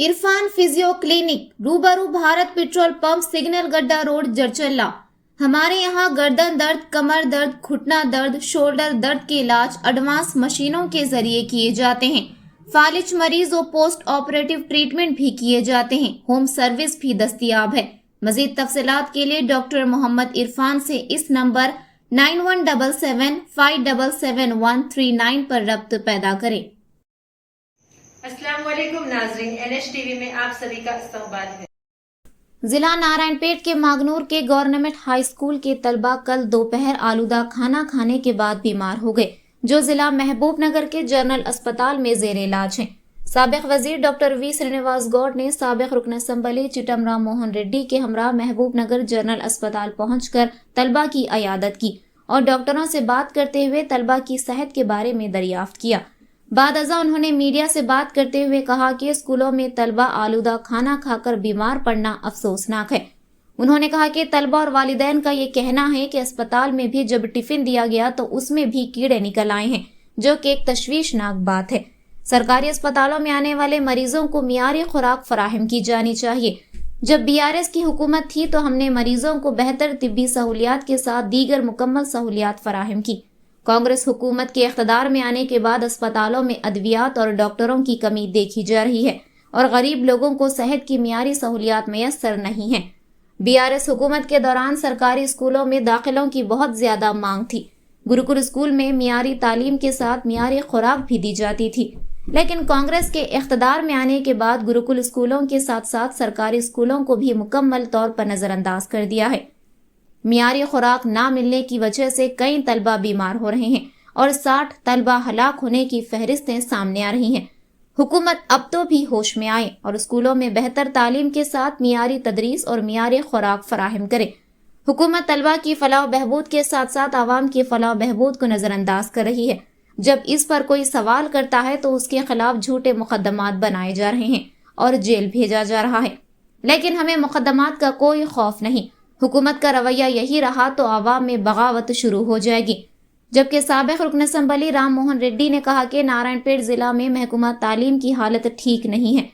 Irfan physio clinic रूबरू Bharat petrol pump signal गड्ढा road Jadcherla. हमारे यहाँ गर्दन दर्द, कमर दर्द, घुटना दर्द, शोल्डर दर्द के इलाज एडवांस मशीनों के जरिए किए जाते हैं। फालिज मरीज और पोस्ट ऑपरेटिव ट्रीटमेंट भी किए जाते हैं। होम सर्विस भी दस्तयाब है। मजीद तफसीलात के लिए डॉक्टर मोहम्मद इरफान से इस नंबर 9177577139 पर रब्त पैदा करें। अस्सलाम वालेकुम नाज़रीन, NH टीवी में आप सभी का इस्तकबाल है। जिला नारायणपेट के मागनूर के गवर्नमेंट हाई स्कूल के तलबा कल दोपहर आलूदा खाना खाने के बाद बीमार हो गए, जो जिला महबूबनगर के जनरल अस्पताल में जेर इलाज हैं। साबिक वजीर डॉक्टर वी श्रीनिवास गौड़ ने साबिक रुकन असम्बली चिटमराम मोहन रेड्डी के हमरा महबूबनगर जनरल अस्पताल पहुंचकर तलबा की अयादत की और डॉक्टरों से बात करते हुए तलबा की सेहत के बारे में दरियाफ्त किया। बाद अज़ा उन्होंने मीडिया से बात करते हुए कहा कि स्कूलों में तलबा आलूदा खाना खाकर बीमार पड़ना अफसोसनाक है। उन्होंने कहा कि तलबा और वालिदैन का ये कहना है कि अस्पताल में भी जब टिफिन दिया गया तो उसमें भी कीड़े निकल आए हैं, जो कि एक तशवीशनाक बात है। सरकारी अस्पतालों में आने वाले मरीजों को मियारी खुराक फराहम की जानी चाहिए। जब BRS की हुकूमत थी तो हमने मरीजों को बेहतर तिब्बी सहूलियात के साथ दीगर मुकम्मल सहूलियात फराहम की। कांग्रेस हुकूमत के इख्तदार में आने के बाद अस्पतालों में अद्वियात और डॉक्टरों की कमी देखी जा रही है और गरीब लोगों को सेहत की मियारी सहूलियात मैसर नहीं है। BRS हुकूमत के दौरान सरकारी स्कूलों में दाखिलों की बहुत ज्यादा मांग थी। गुरुकुल स्कूल में मियारी तालीम के साथ मियारी खुराक भी दी जाती थी, लेकिन कांग्रेस के इख्तदार में आने के बाद गुरुकुल स्कूलों के साथ साथ सरकारी स्कूलों को भी मुकम्मल तौर पर नजरअंदाज कर दिया है। मियारी खुराक ना मिलने की वजह से कई तलबा बीमार हो रहे हैं और 60 तलबा हलाक होने की फहरिस्तें सामने आ रही हैं। हुकूमत अब तो भी होश में आए और स्कूलों में बेहतर तालीम के साथ मियारी तदरीस और मियारी खुराक फराहम करे। हुकूमत तलबा की फलाह बहबूद के साथ साथ आवाम की फलाह बहबूद को नजरअंदाज कर रही है। जब इस पर कोई सवाल करता है तो उसके खिलाफ झूठे मुकदमात बनाए जा रहे हैं और जेल भेजा जा रहा है, लेकिन हमें मुकदमात का कोई खौफ नहीं। हुकूमत का रवैया यही रहा तो आवाम में बगावत शुरू हो जाएगी। जबकि साबिक रुकन असम्बली राम मोहन रेड्डी ने कहा कि नारायणपेट जिला में महकमा तालीम की हालत ठीक नहीं है।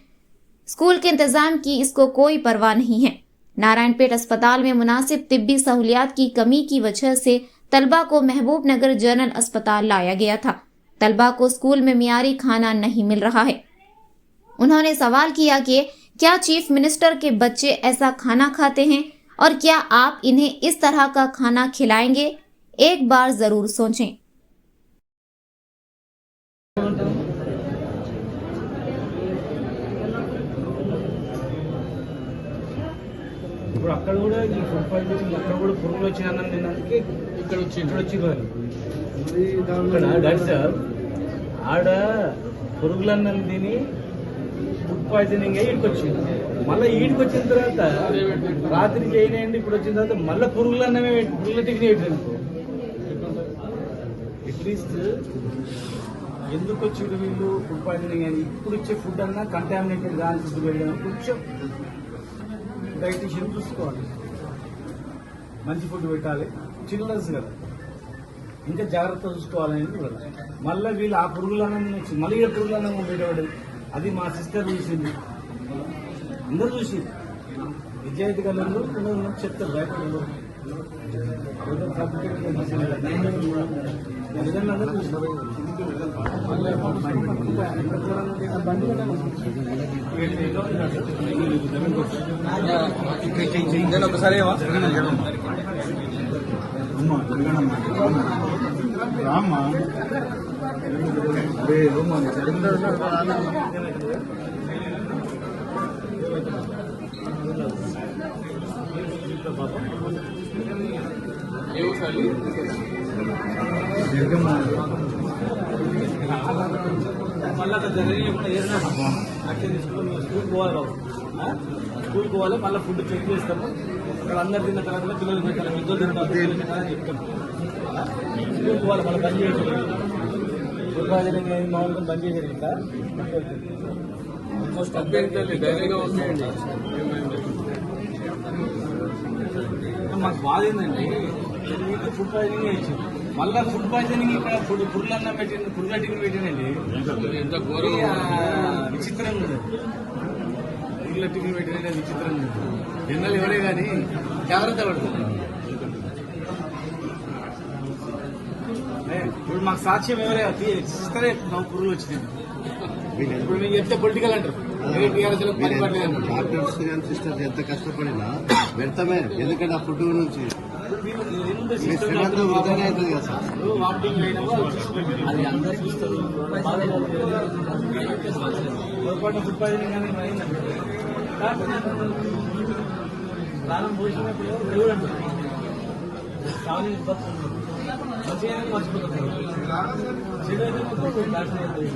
स्कूल के इंतजाम की इसको कोई परवाह नहीं है। नारायणपेट अस्पताल में मुनासिब तिब्बी सहूलियात की कमी की वजह से तलबा को महबूबनगर जनरल अस्पताल लाया गया था। तलबा को स्कूल में मियारी खाना नहीं मिल रहा है। उन्होंने सवाल किया कि क्या चीफ मिनिस्टर के बच्चे ऐसा खाना खाते हैं और क्या आप इन्हें इस तरह का खाना खिलाएंगे? एक बार जरूर सोचें। ఇప్పుడు అక్కడ కూడా ఈ ఫుడ్ పాయిజనింగ్ అక్కడ కూడా పురుగులు వచ్చి అన్నం తిన్నందుకే ఇక్కడ వచ్చి డాక్టర్ సార్ ఆడ పురుగులన్నం తిని ఫుడ్ పాయిజనింగ్ అయ్యి ఇక్కడికి వచ్చింది. మళ్ళీ ఈడికి వచ్చిన తర్వాత రాత్రి చేయనండి, ఇప్పుడు వచ్చిన తర్వాత మళ్ళీ పురుగులన్నమే పురుగుల టిఫిన్ పెట్టారు. అట్లీస్ట్ ఎందుకు వచ్చి వీళ్ళు ఫుడ్ పాయిజనింగ్ అని ఇప్పుడు ఇచ్చే ఫుడ్ అన్నా కంటామినేటెడ్ కానీ ఫుడ్ పెట్టడానికి కొంచెం డైటీషియన్ చూసుకోవాలి. మంచి ఫుడ్ పెట్టాలి, చిల్డ్రన్స్ కదా, ఇంకా జాగ్రత్త చూసుకోవాలని కూడా. మళ్ళీ వీళ్ళు ఆ పురుగులన్నం తినొచ్చు, మళ్ళీ ఏ పురుగులన్నం పెట్టేవాడు. అది మా సిస్టర్ చూసింది, అందరూ చూసి విద్యార్థి కళ్ళు చెప్తారు భయపడదు. అందరూ చూస్తారు. ఒకసారి రామ్మా మళ్ళీ స్కూల్కి పోవాలి బాబు, స్కూల్కి పోవాలి. మళ్ళీ ఫుడ్ చెక్ చేస్తాము. అక్కడ అందరు తిన్న తర్వాత పిల్లలు తింటారు, పెద్దలు తింటారు చెప్తాము. స్కూల్కి పోవాలి, మళ్ళీ బంద్ చేసి ఫుడ్ పాయిజనింగ్ మామూలుగా బంద్ చేసేది. ఇంకా మాకు బాధ ఏంటండి, ఫుడ్ పాయిజనింగ్ ఇచ్చింది. మళ్ళా ఫుడ్ పాయిజనింగ్ ఇక్కడ పురుగులన్నం పెట్టింది, పురుగుల టిఫిన్ పెట్టినండి. ఎంత విచిత్రంగా ఉంది. పురుగుల టిఫిన్ పెట్టినట్టు విచిత్రంగా ఉంటుంది. జనరల్ ఎవరే కానీ జాగ్రత్త పడుతుంది. ఇప్పుడు మాకు సాక్ష్యం ఎవరే ఇస్తారే మాకు పురుగులు వచ్చినాయి. ఇప్పుడు మీకు చెప్తే పొలిటికల్ అంటారు. పని పట్టలేదు. డాక్టర్స్ అండ్ సిస్టర్స్ ఎంత కష్టపడినా వ్యర్థమే. ఎందుకంటే ఆ ఫుడ్ నుంచి శ్రీమంతం వృధానే అవుతుంది కదా సార్. వామిటింగ్ అది అందరూ చూస్తారు. పొరపాటు ఫుడ్ పాయిజనింగ్ అనేది అయిందండి. ప్రాణం పోసినప్పుడు దేవుడు అంటారు చాలా ఇబ్బంది మంచిగా మర్చిపోతారు. చెడు అయితే మొత్తం డాక్టర్ అవుతుంది.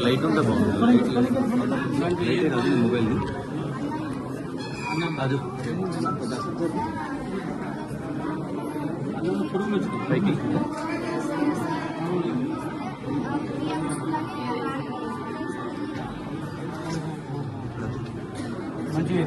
లైట్ ఉంటే బాగుంది. మొబైల్ అది పైకి మంచిగా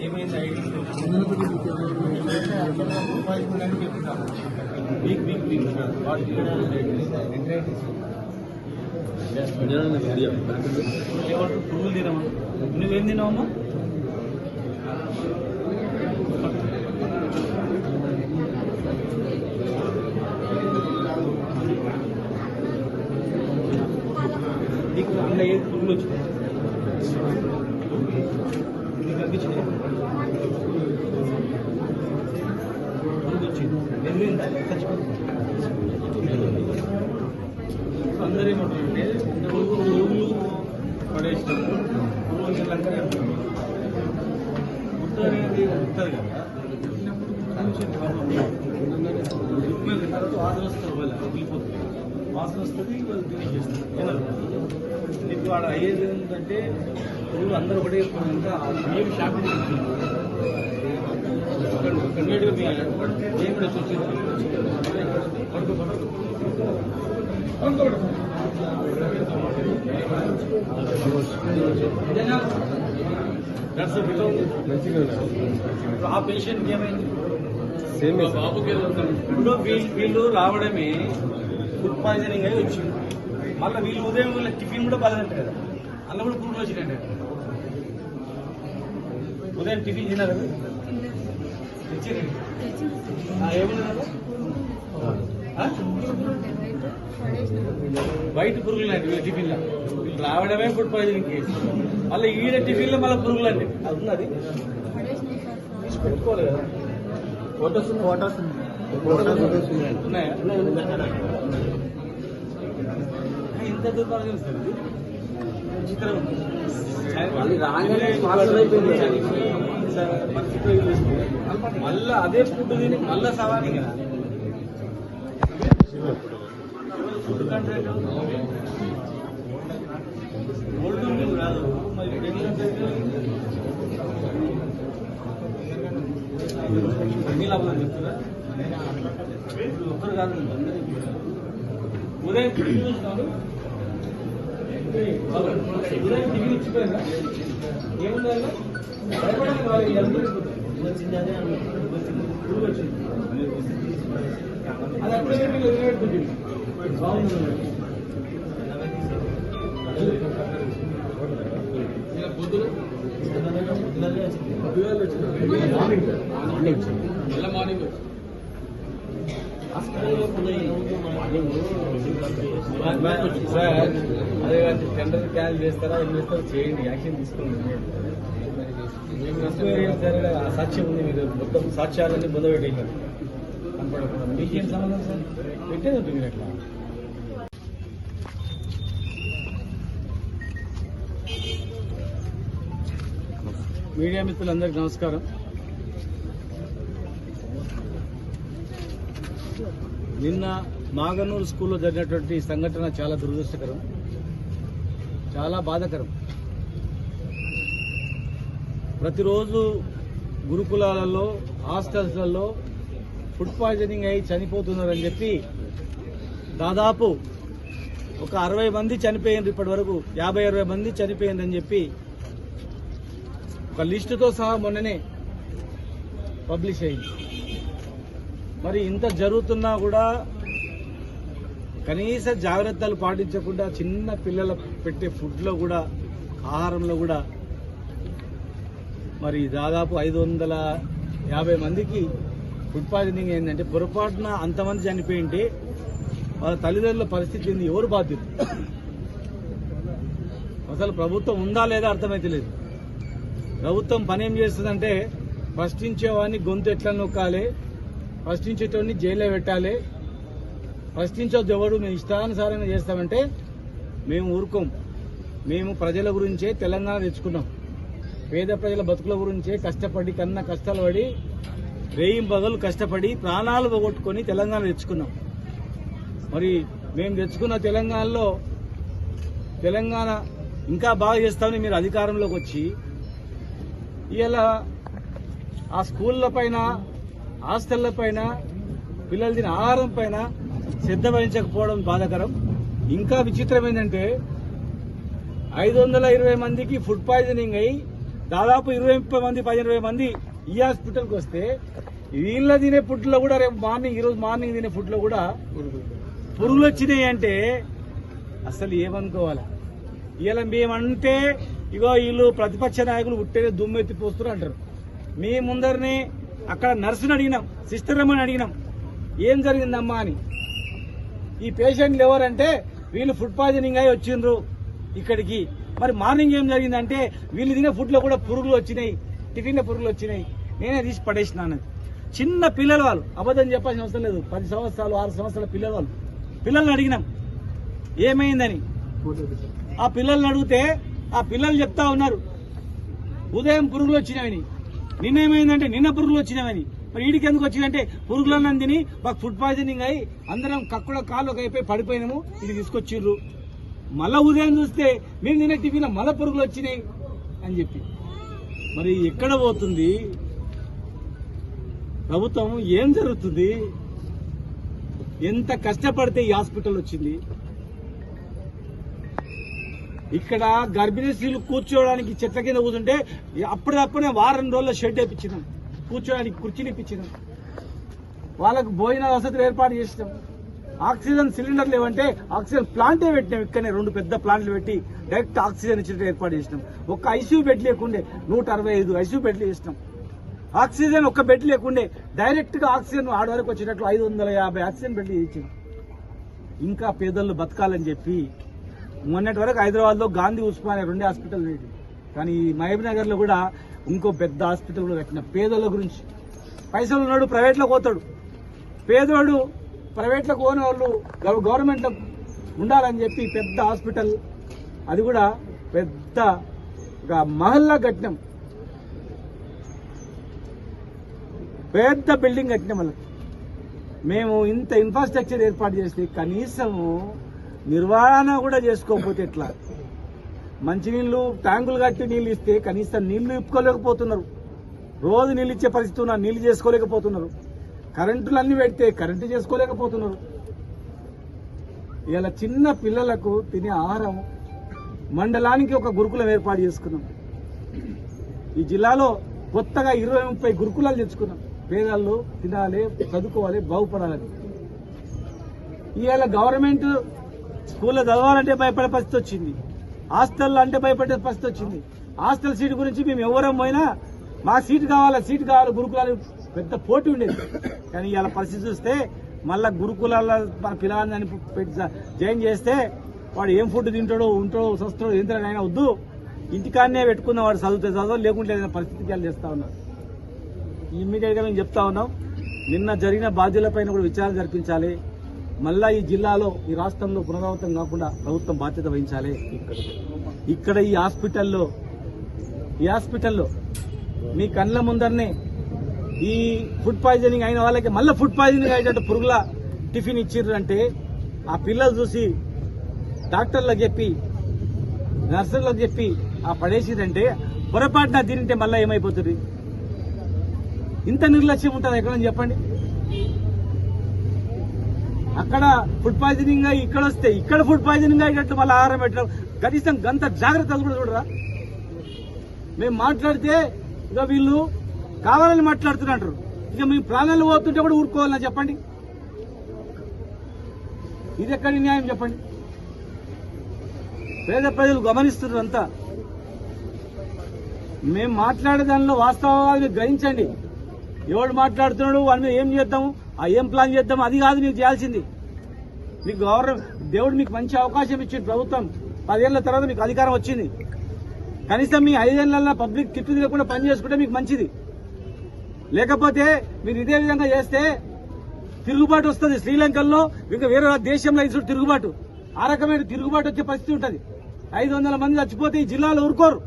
ఏమైంది పురుగులు తినమా? నువ్వేం తిన్నావమ్మా? నీకు అందులో ఏ పురుగులు వచ్చినాయి? కనిపించినాయి వచ్చింది. వెళ్ళిందా? చచ్చిపోతుంది. అందరేమంటారంటే పురుగులు పడేసినప్పుడు పురుగులు తినలేకనే అంటారు. ముద్ద అనేది ఉంటుంది కదా, కనెక్షన్ తర్వాత వాసన వస్తుంది. వాళ్ళు వెళ్ళిపోతుంది. వాసన వస్తుంది, వాళ్ళు తినేసేస్తారు. తినరు. ఇప్పుడు వాడు అయ్యేది ఏంటంటే పురుగులు అందరూ ఒకటే ఇంకా ఏం షాపింగ్ ఏం కూడా చూసింది. ఆ పేషెంట్ ఏమైంది? ఇప్పుడు వీళ్ళు రావడమే ఫుడ్ పాయిజనింగ్ అయి వచ్చింది. మళ్ళీ వీళ్ళు ఉదయం టిఫిన్ కూడా బాగాలంట కదా, అందులో కూడా పురుగులు వచ్చినాయండి. ఉదయం టిఫిన్ తిన్నారు కదా, ఏమన్నారు? బయట పురుగులు అండి వీళ్ళ టిఫిన్లో. వీళ్ళు రావడమే ఫుడ్ పాయిజనింగ్ కేసు. మళ్ళీ ఈడ టిఫిన్లో మళ్ళీ పురుగులు అండి. అది ఉన్నది పెట్టుకోవాలి కదా. ఫోటోస్ ఉన్నాయా? ఇంత దుర్మార్గం వస్తుంది. చిత్రం మళ్ళా అదే ఫుడ్ తిని మళ్ళా సవారీ కదా. ఫుడ్ కంట్రోల్ ఓల్డ్ మిల్ రాదు. మరి అన్ని లాభాలు చెప్తారా? ఒక్కరు కాదు, ఉదయం టిఫిన్ చూసినాడు. ఉదయం టిఫిన్ ఇచ్చిపోయిందా? ఏముందా? వచ్చింది అదే వచ్చింది. అది అప్పుడే మీరు వదిలిపెట్టుకుంటుంది. బాగుంది. మార్నింగ్ హాస్పిటల్లో సార్ అదే టెండర్ క్యాన్సిల్ చేస్తారా ఏం చేస్తారో చేయండి, యాక్షన్ తీసుకోండి. ఎంక్వైరీ చేస్తారా? సాక్ష్యం ఉంది, మీరు మొత్తం సాక్ష్యాలన్నీ పొందబెట్టేసారు కనపడకుండా. మీకేం సంబంధం సార్? పెట్టేది ఉంటుంది మీరు ఎట్లా? మీడియా మిత్రులందరికీ నమస్కారం. నిన్న మాగనూరు స్కూల్లో జరిగినటువంటి సంఘటన చాలా దురదృష్టకరం, చాలా బాధాకరం. ప్రతిరోజు గురుకులాలలో, హాస్టల్స్లలో ఫుడ్ పాయిజనింగ్ అయి చనిపోతున్నారని చెప్పి దాదాపు ఒక 60 మంది చనిపోయింది, ఇప్పటి వరకు 50-60 మంది చనిపోయిందని చెప్పి ఒక లిస్టుతో సహా మొన్ననే పబ్లిష్ అయింది. మరి ఇంత జరుగుతున్నా కూడా కనీస జాగ్రత్తలు పాటించకుండా చిన్న పిల్లల పెట్టే ఫుడ్లో కూడా, ఆహారంలో కూడా మరి దాదాపు 550 మందికి ఫుడ్ పాయిజనింగ్ అయిందంటే పొరపాటున అంతమంది చనిపోయింటే వాళ్ళ తల్లిదండ్రుల పరిస్థితి ఏంది? ఎవరు బాధ్యులు? అసలు ప్రభుత్వం ఉందా లేదా అర్థమైతే లేదు. ప్రభుత్వం పని ఏం చేస్తుందంటే ప్రశ్నించేవాడిని గొంతు ఎట్లా నొక్కాలి, ప్రశ్నించేటోడిని జైల్లో పెట్టాలి, ప్రశ్నించొద్దు ఎవడు, మేము ఇష్టానుసారంగా చేస్తామంటే మేము ఊరుకోం. మేము ప్రజల గురించే తెలంగాణ తెచ్చుకున్నాం, పేద ప్రజల బతుకుల గురించే కష్టపడి, కన్నా కష్టాలు పడి, రేయిం పగలు కష్టపడి ప్రాణాలు పోగొట్టుకొని తెలంగాణ తెచ్చుకున్నాం. మరి మేము తెచ్చుకున్న తెలంగాణలో తెలంగాణ ఇంకా బాగా చేస్తామని మీరు అధికారంలోకి వచ్చి ఇలా ఆ స్కూళ్ళ పైన, హాస్టళ్ల పైన, పిల్లలు తినే ఆహారం పైన శ్రద్ధ వహించకపోవడం బాధాకరం. ఇంకా విచిత్రం ఏంటంటే 520 మందికి ఫుడ్ పాయిజనింగ్ అయి దాదాపు 20 మంది, 15 మంది ఈ హాస్పిటల్కి వస్తే వీళ్ళ తినే ఫుడ్లో కూడా రేపు మార్నింగ్, ఈరోజు మార్నింగ్ తినే ఫుడ్లో కూడా పురుగులు వచ్చినాయి అంటే అసలు ఏమనుకోవాలి? ఇలా మేమంటే ఇగో వీళ్ళు ప్రతిపక్ష నాయకులు ఉట్టే దుమ్మెత్తి పోస్తున్నారు అంటారు. మీ ముందరిని అక్కడ నర్సుని అడిగినాం, సిస్టర్ అమ్మని అడిగినాం ఏం జరిగిందమ్మా అని. ఈ పేషెంట్లు ఎవరంటే వీళ్ళు ఫుడ్ పాయిజనింగ్ అయి వచ్చిండ్రు ఇక్కడికి. మరి మార్నింగ్ ఏం జరిగిందంటే వీళ్ళు తినే ఫుడ్ లో కూడా పురుగులు వచ్చినాయి, టిఫిన్ లో పురుగులు వచ్చినాయి, నేనే తీసి పడేసినాను. చిన్న పిల్లలు వాళ్ళు, అబద్ధం చెప్పాల్సిన అవసరం లేదు, 10 సంవత్సరాలు 6 సంవత్సరాల పిల్లలు వాళ్ళు. పిల్లల్ని అడిగినాం ఏమైందని. ఆ పిల్లల్ని అడిగితే ఆ పిల్లలు చెప్తా ఉన్నారు ఉదయం పురుగులు వచ్చినాయని, నిన్నేమైందంటే నిన్న పురుగులు వచ్చినాయని. మరి వీడికి ఎందుకు వచ్చిందంటే పురుగులన్నం తిని మాకు ఫుడ్ పాయిజనింగ్ అయ్యి అందరం కక్కుడ కాళ్ళు అయిపోయి పడిపోయినాము, ఇది తీసుకొచ్చిర్రు. మళ్ళా ఉదయం చూస్తే మేము తినే టిఫిన్ మళ్ళా పురుగులు వచ్చినాయి అని చెప్పి. మరి ఎక్కడ పోతుంది ప్రభుత్వం? ఏం జరుగుతుంది? ఎంత కష్టపడితే ఈ హాస్పిటల్ వచ్చింది? ఇక్కడ గర్భిణీ స్త్రీలు కూర్చోవడానికి చెట్ల కింద కూర్చుంటే అప్పుడప్పుడే వారం రోజుల్లో షెడ్ వేయించినాం, కూర్చోడానికి కుర్చీలు ఇప్పించినాం, వాళ్ళకు భోజన వసతులు ఏర్పాటు చేసినాం. ఆక్సిజన్ సిలిండర్ లేవంటే ఆక్సిజన్ ప్లాంటే పెట్టినాం. ఇక్కడనే 2 పెద్ద ప్లాంట్లు పెట్టి డైరెక్ట్ ఆక్సిజన్ ఇచ్చేట్టు ఏర్పాటు చేసినాం. ఒక్క ఐసీయూ బెడ్ లేకుండే 165 ఐసీయూ బెడ్లు చేసినాం. ఆక్సిజన్ ఒక్క బెడ్ లేకుండే డైరెక్ట్ గా ఆక్సిజన్ ఆడవరకు వచ్చేటట్లు 550 ఆక్సిజన్ బెడ్లు ఇచ్చాం. ఇంకా పేదలు బతకాలని చెప్పి మొన్నటి వరకు హైదరాబాద్ లో గాంధీ, ఉస్మానియా 2 హాస్పిటల్ లేదు, కానీ మహబూబ్ నగర్ లో కూడా ఇంకో పెద్ద హాస్పిటల్ కూడా కట్టిన. పేదల గురించి పైసలు ఉన్నాడు ప్రైవేట్ లో పోతాడు, పేదోడు ప్రైవేట్ లో పోని వాళ్ళు గవర్నమెంట్ లో ఉండాలని చెప్పి పెద్ద హాస్పిటల్, అది కూడా పెద్ద మహల్లా కట్టినాం, పెద్ద బిల్డింగ్ కట్టినాం. మళ్ళీ మేము ఇంత ఇన్ఫ్రాస్ట్రక్చర్ ఏర్పాటు చేస్తే కనీసము నిర్వహణ కూడా చేసుకోకపోతే ఎట్లా? మంచినీళ్లు ట్యాంకులు కట్టి నీళ్లు ఇస్తే కనీసం నీళ్లు ఇప్పుకోలేకపోతున్నారు, రోజు నీళ్ళు ఇచ్చే పరిస్థితి ఉన్నారు, నీళ్లు చేసుకోలేకపోతున్నారు. కరెంటులు అన్ని పెడితే కరెంటు చేసుకోలేకపోతున్నారు. ఇలా చిన్న పిల్లలకు తినే ఆహారం మండలానికి ఒక గురుకులం ఏర్పాటు చేసుకున్నాం. ఈ జిల్లాలో కొత్తగా 20-30 గురుకులాలు తెచ్చుకున్నాం. పేదలు తినాలి, చదువుకోవాలి, బాగుపడాలని. ఇవాళ గవర్నమెంట్ స్కూల్లో చదవాలంటే భయపడే పరిస్థితి వచ్చింది, హాస్టల్లో అంటే భయపడే పరిస్థితి వచ్చింది. హాస్టల్ సీటు గురించి మేము ఎవరం పోయినా మా సీటు కావాలి గురుకులాలు పెద్ద పోటీ ఉండేది. కానీ ఇవాళ పరిస్థితి చూస్తే మళ్ళా గురుకులాల మన పిల్లలని పెట్టి జాయిన్ చేస్తే వాడు ఏం ఫుడ్ తింటాడో ఉంటాడో వస్తాడో ఏం తినైనా వద్దు, ఇంటికాడనే పెట్టుకున్న వాడు చదువు లేకుంటే ఏదైనా పరిస్థితికి చేస్తా ఉన్నారు. ఇమ్మీడియట్ గా మేము చెప్తా ఉన్నాం, నిన్న జరిగిన బాధ్యులపైన కూడా విచారణ జరిపించాలి. మళ్ళా ఈ జిల్లాలో ఈ రాష్ట్రంలో పునరావృతం కాకుండా ప్రభుత్వం బాధ్యత వహించాలి. ఇక్కడ ఈ హాస్పిటల్లో మీ కళ్ళ ముందరనే ఈ ఫుడ్ పాయిజనింగ్ అయిన వాళ్ళకి మళ్ళీ ఫుడ్ పాయిజనింగ్ అయ్యేటట్టు పురుగుల టిఫిన్ ఇచ్చిర్రు అంటే ఆ పిల్లలు చూసి డాక్టర్లకు చెప్పి నర్సులకు చెప్పి ఆ పడేసిరంటే పొరపాటున తింటే మళ్ళీ ఏమైపోతుంది? ఇంత నిర్లక్ష్యం ఉంటుంది ఎక్కడని చెప్పండి. అక్కడ ఫుడ్ పాయిజనింగ్ ఇక్కడ వస్తే ఇక్కడ ఫుడ్ పాయిజనింగ్ అయ్యేటట్టు మళ్ళీ ఆహారం పెట్టడం కనీసం గంత జాగ్రత్తలు కూడా చూడరా? మేము మాట్లాడితే ఇక వీళ్ళు కావాలని మాట్లాడుతున్నారు, ఇక మీ ప్రాణాలు పోతుంటే కూడా ఊరుకోవాలని చెప్పండి. ఇది ఎక్కడి న్యాయం చెప్పండి? పేద ప్రజలు గమనిస్తున్నారు అంతా. మేము మాట్లాడే దానిలో వాస్తవాలు గ్రహించండి. ఎవడు మాట్లాడుతున్నాడు వాడి మీద ఏం చేద్దాము, ఏం ప్లాన్ చేద్దాము, అది కాదు మీకు చేయాల్సింది. మీకు దేవుడు మీకు మంచి అవకాశం ఇచ్చింది. ప్రభుత్వం 10 ఏళ్ల తర్వాత మీకు అధికారం వచ్చింది. కనీసం మీ 5 ఏళ్లలో పబ్లిక్ తిట్టు తిరగకుండా పని చేసుకుంటే మీకు మంచిది. లేకపోతే మీరు ఇదే విధంగా చేస్తే తిరుగుబాటు వస్తుంది. శ్రీలంకల్లో ఇంకా వేరే దేశంలో ఇసు తిరుగుబాటు, ఆ రకమైన తిరుగుబాటు వచ్చే పరిస్థితి ఉంటుంది. 500 మంది చచ్చిపోతే ఈ జిల్లాలో ఊరుకోరు.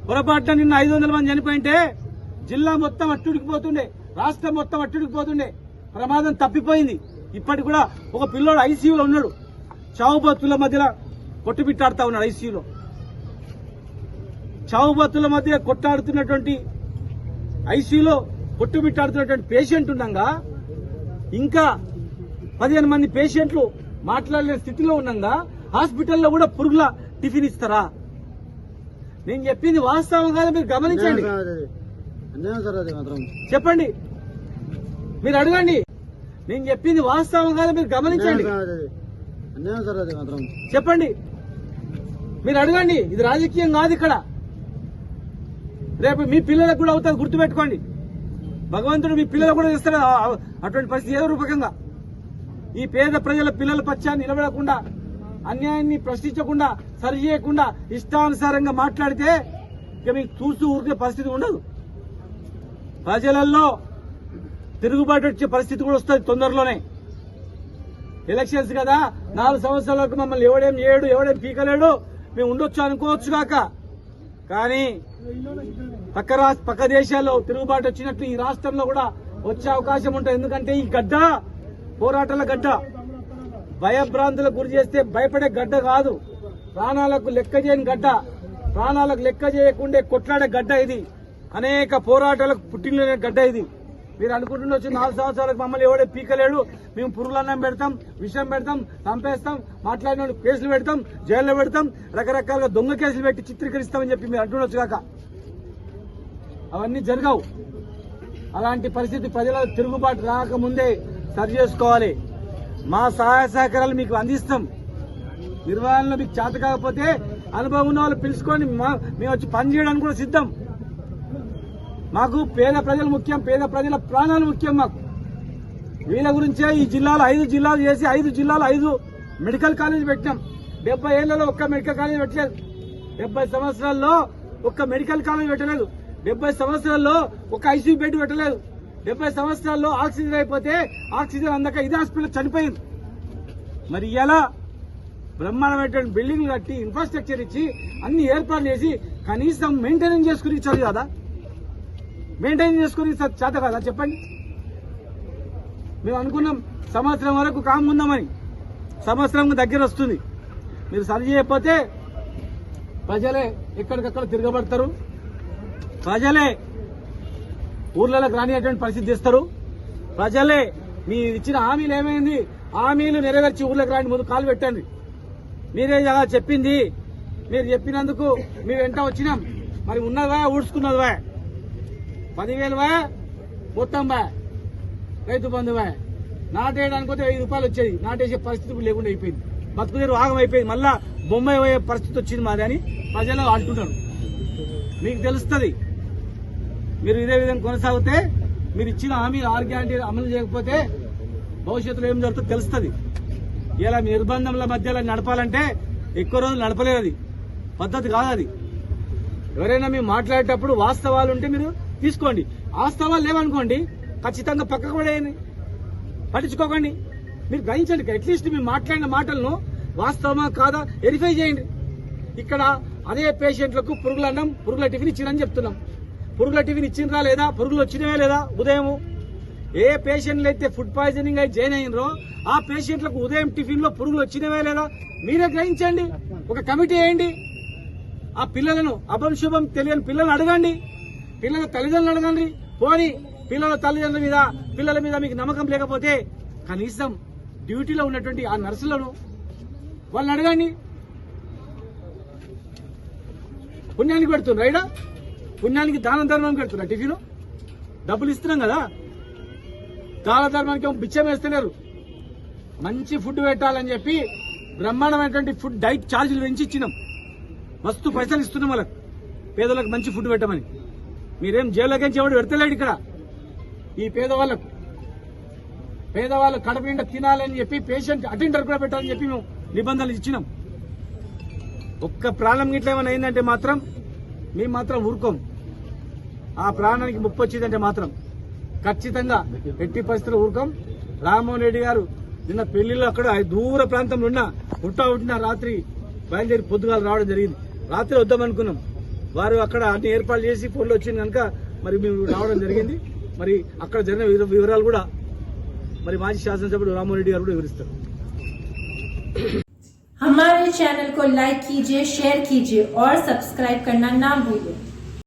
పొరపాటున నిన్న 500 మంది చనిపోయింటే జిల్లా మొత్తం అట్టుడికిపోతుండే, రాష్ట్రం మొత్తం అట్టుడికిపోతుండే. ప్రమాదం తప్పిపోయింది. ఇప్పటికి కూడా ఒక పిల్లోడు ఐసీయూలో ఉన్నాడు. చావు బతుల మధ్యలో కొట్టుబిట్టాడుతా ఉన్నాడు. ఐసీయూలో చావు బతుల మధ్య కొట్టాడుతున్నటువంటి ఐసీయూలో కొట్టుబిట్టాడుతున్నటువంటి పేషెంట్ ఉండగా ఇంకా 15 మంది పేషెంట్లు మాట్లాడలేని స్థితిలో ఉండగా హాస్పిటల్లో కూడా పురుగుల టిఫిన్ ఇస్తారా? నేను చెప్పింది వాస్తవం కాదు, మీరు గమనించండి. చెప్పండి, మీరు అడగండి. నేను చెప్పింది వాస్తవం కాదు, మీరు గమనించండి. చెప్పండి, మీరు అడగండి. ఇది రాజకీయం కాదు. ఇక్కడ రేపు మీ పిల్లలకు కూడా అవుతుంది, గుర్తుపెట్టుకోండి. భగవంతుడు మీ పిల్లలకు కూడా ఇస్తాడు అటువంటి పరిస్థితి. ఏదో రూపకంగా ఈ పేద ప్రజల పిల్లల పక్షాన్ని నిలబడకుండా, అన్యాయాన్ని ప్రశ్నించకుండా, సరి చేయకుండా ఇష్టానుసారంగా మాట్లాడితే ఇక మీకు చూస్తూ ఊరికే పరిస్థితి ఉండదు. ప్రజలలో తిరుగుబాటు వచ్చే పరిస్థితి కూడా వస్తుంది తొందరలోనే. ఎలక్షన్స్ కదా, 4 సంవత్సరాల వరకు మమ్మల్ని ఎవడేం చేయడు, ఎవడేం పీకలేడు, మేము ఉండొచ్చు అనుకోవచ్చు కాక, కానీ పక్క దేశాల్లో తిరుగుబాటు వచ్చినట్లు ఈ రాష్ట్రంలో కూడా వచ్చే అవకాశం ఉంటుంది. ఎందుకంటే ఈ గడ్డ పోరాటాల గడ్డ, భయభ్రాంతులకు గురి చేస్తే భయపడే గడ్డ కాదు, ప్రాణాలకు లెక్క చేయని గడ్డ, ప్రాణాలకు లెక్క చేయకుండా కొట్లాడే గడ్డ ఇది. అనేక పోరాటాలకు పుట్టిన గడ్డ ఇది. మీరు అనుకుంటుండొచ్చు 4 సంవత్సరాలకు మమ్మల్ని ఎవడే పీకలేడు, మేము పురుగులన్నం పెడతాం, విషం పెడతాం, చంపేస్తాం, మాట్లాడిన కేసులు పెడతాం, జైల్లో పెడతాం, రకరకాలుగా దొంగ కేసులు పెట్టి చిత్రీకరిస్తామని చెప్పి మీరు అంటుండొచ్చు కాక, అవన్నీ జరగవు. అలాంటి పరిస్థితి ప్రజల తిరుగుబాటు రాకముందే సరి చేసుకోవాలి. మా సహాయ సహకారాలు మీకు అందిస్తాం. నిర్వహణలో మీకు చేత కాకపోతే అనుభవం ఉన్న వాళ్ళు పిలుచుకొని మేము వచ్చి పని చేయడానికి కూడా సిద్ధం. మాకు పేద ప్రజలు ముఖ్యం, పేద ప్రజల ప్రాణాలు ముఖ్యం మాకు. వీళ్ళ గురించే ఈ జిల్లాలో 5 జిల్లాలు చేసి 5 జిల్లాలో 5 మెడికల్ కాలేజ్ పెట్టినాం. 70 ఏళ్లలో ఒక్క మెడికల్ కాలేజ్ పెట్టలేదు. 70 సంవత్సరాల్లో ఒక్క మెడికల్ కాలేజ్ పెట్టలేదు. 70 సంవత్సరాల్లో ఒక ఐసీయూ బెడ్ పెట్టలేదు. 70 సంవత్సరాల్లో ఆక్సిజన్ అయిపోతే ఆక్సిజన్ అందక ఇదే హాస్పిటల్ చనిపోయింది. మరి ఇలా బ్రహ్మాండమైనటువంటి బిల్డింగ్లు కట్టి ఇన్ఫ్రాస్ట్రక్చర్ ఇచ్చి అన్ని ఏర్పాట్లు చేసి కనీసం మెయింటెనెన్స్ చేసుకుని ఇచ్చారు కదా, మెయింటైన్ చేసుకుని చేత కదా చెప్పండి. మేము అనుకున్నాం సంవత్సరం వరకు కాముందామని, సంవత్సరం దగ్గర వస్తుంది. మీరు సరి చేయకపోతే ప్రజలే ఎక్కడికక్కడ తిరగబడతారు, ప్రజలే ఊర్లలోకి రానిటువంటి పరిస్థితి చేస్తారు. ప్రజలే మీ ఇచ్చిన హామీలు ఏమైంది, హామీలు నెరవేర్చి ఊర్లోకి రాని ముందు కాలు పెట్టండి. మీరే చెప్పింది, మీరు చెప్పినందుకు మేము వెంట వచ్చినాం. మరి ఉన్నదా ఊడ్చుకున్నదివా, 10,000 మొత్తం రైతు బంధువా, నాటేయడానికి పోతే 1000 రూపాయలు వచ్చేది, నాటేసే పరిస్థితి ఇప్పుడు లేకుండా అయిపోయింది. బతుకుదేరు ఆగం అయిపోయింది. మళ్ళా బొమ్మాయి పోయే పరిస్థితి వచ్చింది మాది అని ప్రజలు అంటున్నారు. మీకు తెలుస్తుంది. మీరు ఇదే విధంగా కొనసాగితే మీరు ఇచ్చిన హామీ 6 గ్యారెంటీ అమలు చేయకపోతే భవిష్యత్తులో ఏం జరుగుతుందో తెలుస్తుంది. ఇలా నిర్బంధంల మధ్యలో నడపాలంటే ఎక్కువ రోజులు నడపలేదు, అది పద్ధతి కాదు. అది ఎవరైనా మీరు మాట్లాడేటప్పుడు వాస్తవాలు ఉంటే మీరు తీసుకోండి, వాస్తవాలు లేవనుకోండి ఖచ్చితంగా పక్కకు పడేయండి, పట్టించుకోకండి. మీరు గ్రహించండి, అట్లీస్ట్ మీరు మాట్లాడిన మాటలను వాస్తవమా కాదా వెరిఫై చేయండి. ఇక్కడ అదే పేషెంట్లకు పురుగుల అన్నం పురుగుల టిఫిన్ ఇచ్చిరని చెప్తున్నాం. పురుగుల టిఫిన్ ఇచ్చిండ్రా లేదా, పురుగులు వచ్చినవే లేదా ఉదయం? ఏ పేషెంట్లు అయితే ఫుడ్ పాయిజనింగ్ అయి జాయిన్ అయినరో ఆ పేషెంట్లకు ఉదయం టిఫిన్ లో పురుగులు వచ్చినవే లేదా మీరే గ్రహించండి. ఒక కమిటీ వేయండి, ఆ పిల్లలను అభం శుభం తెలియని పిల్లలను అడగండి, పిల్లల తల్లిదండ్రులు అడగండి. పోని పిల్లల తల్లిదండ్రుల పిల్లల మీద మీకు నమ్మకం లేకపోతే కనీసం డ్యూటీలో ఉన్నటువంటి ఆ నర్సులను వాళ్ళని అడగండి. పుణ్యానికి పెడుతున్నారు రైడా, పుణ్యానికి దాన ధర్మం పెడుతున్నారు. టిఫిన్ డబ్బులు ఇస్తున్నాం కదా, దాన ధర్మానికి బిచ్చం వేస్తలేరు. మంచి ఫుడ్ పెట్టాలని చెప్పి బ్రహ్మాండమైనటువంటి ఫుడ్ డైట్ ఛార్జీలు పెంచి ఇచ్చినాం, మస్తు పైసలు ఇస్తున్నాం వాళ్ళకి, పేదలకు మంచి ఫుడ్ పెట్టమని. మీరేం జైల్లోకి ఎవడు పెడతలేడు ఇక్కడ. ఈ పేదవాళ్ళు కడుపు నిండా తినాలని చెప్పి పేషెంట్ అటెండర్ కూడా పెట్టాలని చెప్పి మేము నిబంధనలు ఇచ్చినాం. ఒక్క ప్రాణం గిట్ల ఏమైనా అయిందంటే మాత్రం మేము మాత్రం ఊరుకోం. ఆ ప్రాణానికి ముప్పు వచ్చిందంటే మాత్రం ఖచ్చితంగా ఎట్టి పరిస్థితుల్లో ఊరుకోం. రామ్మోహన్ రెడ్డి గారు నిన్న పెళ్లిలో అక్కడ దూర ప్రాంతంలో ఉంటున్న రాత్రి బయలుదేరి పొద్దుగాలు రావడం జరిగింది. రాత్రి వద్దామనుకున్నాం, వారు అక్కడ అన్ని ఏర్పాట్లు చేసి ఫోన్లో వచ్చింది కనుక మరి మేము రావడం జరిగింది. మరి అక్కడ జరిగిన వివరాలు కూడా మరి మాజీ శాసనసభ్యుడు రామ్మోహన్ రెడ్డి గారు కూడా వివరిస్తారు. हमारे चैनल को लाइक कीजिए, शेयर कीजिए और सब्सक्राइब करना ना भूलिए।